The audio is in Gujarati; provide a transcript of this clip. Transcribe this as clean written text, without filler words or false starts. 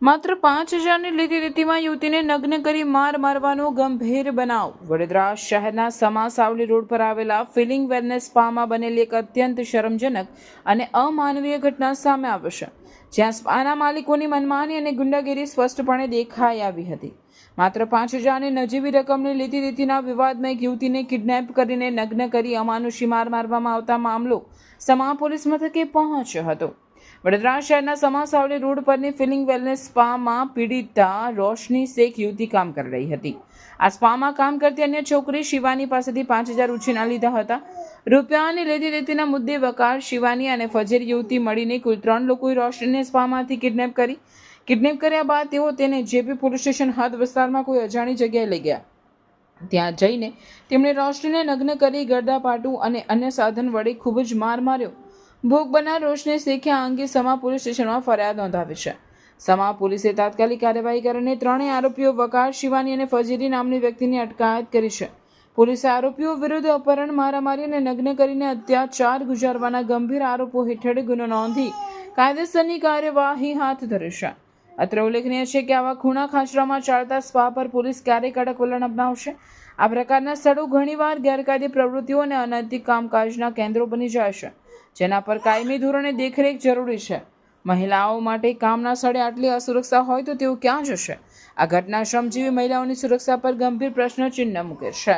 માત્ર 5,000ની લીધી રીતિમાં યુવતીને નગ્ન કરી મારવાનો ગંભીર બનાવ. વડોદરા શહેરના સમા સાવલી રોડ પર આવેલા ફિલિંગ વેલનેસ સ્પામાં બનેલી એક અત્યંત શરમજનક અને અમાનવીય ઘટના સામે આવી છે, જ્યાં સ્પાના માલિકોની મનમાની અને ગુંડાગીરી સ્પષ્ટપણે દેખાઈ આવી હતી. માત્ર 5,000ની નજીવી રકમની લીધી રીતિના વિવાદમાં એક યુવતીને કિડનેપ કરીને નગ્ન કરી અમાનુષી મારવામાં આવતા મામલો સમા પોલીસ મથકે પહોંચ્યો હતો. વડોદરા શહેરના સમા સાવલી રોડ પરની ફિલિંગ વેલનેસ સ્પામાં પીડિતા રોશની શેખ યુવતી કામ કરી રહી હતી. આ સ્પામાં કામ કરતી અન્ય છોકરી શિવાની પાસેથી 5,000 ઉછીના લીધા હતા. રૂપિયાની લેતી દેતીના મુદ્દે વકાર શિવાની અને ફજેર યુવતી મળીને કુલ 3 લોકોએ રોશનીને સ્પામાંથી કિડનેપ કર્યા બાદ તેઓ તેને જેપી પોલીસ સ્ટેશન હદ વિસ્તારમાં કોઈ અજાણી જગ્યાએ લઈ ગયા. ત્યાં જઈને તેમણે રોશનીને નગ્ન કરી ગરદાપાટું અને અન્ય સાધન વડે ખૂબ જ માર્યો. ભોગ બનનાર રોશની શેખે આ અંગે સમા પોલીસ સ્ટેશનમાં ફરિયાદ નોંધાવી છે. સમા પોલીસે તાત્કાલિક કાર્યવાહી કરીને ત્રણેય આરોપીઓ વકાર શિવાની અને ફજીરી નામની વ્યક્તિની અટકાયત કરી છે. પોલીસે આરોપીઓ વિરુદ્ધ અપહરણ, મારામારી અને નગ્ન કરીને અત્યાચાર ગુજારવાના ગંભીર આરોપો હેઠળ ગુનો નોંધી કાયદેસરની કાર્યવાહી હાથ ધરી છે. અત્રે ઉલ્લેખનીય છે કે આવા ખૂણા ખાચરામાં ચાલતા સ્પા પર પોલીસ ક્યારે કડક વલણ અપનાવશે? આ પ્રકારના સ્થળો ઘણીવાર ગેરકાયદે પ્રવૃત્તિઓ અને અનૈતિક કામકાજના કેન્દ્રો બની જાય છે, જેના પર કાયમી ધોરણે દેખરેખ જરૂરી છે. મહિલાઓ માટે કામના સ્થળે આટલી અસુરક્ષા હોય તો તેઓ ક્યાં જશે? આ ઘટના શ્રમજીવી મહિલાઓની સુરક્ષા પર ગંભીર પ્રશ્નચિહ્ન મૂકે છે.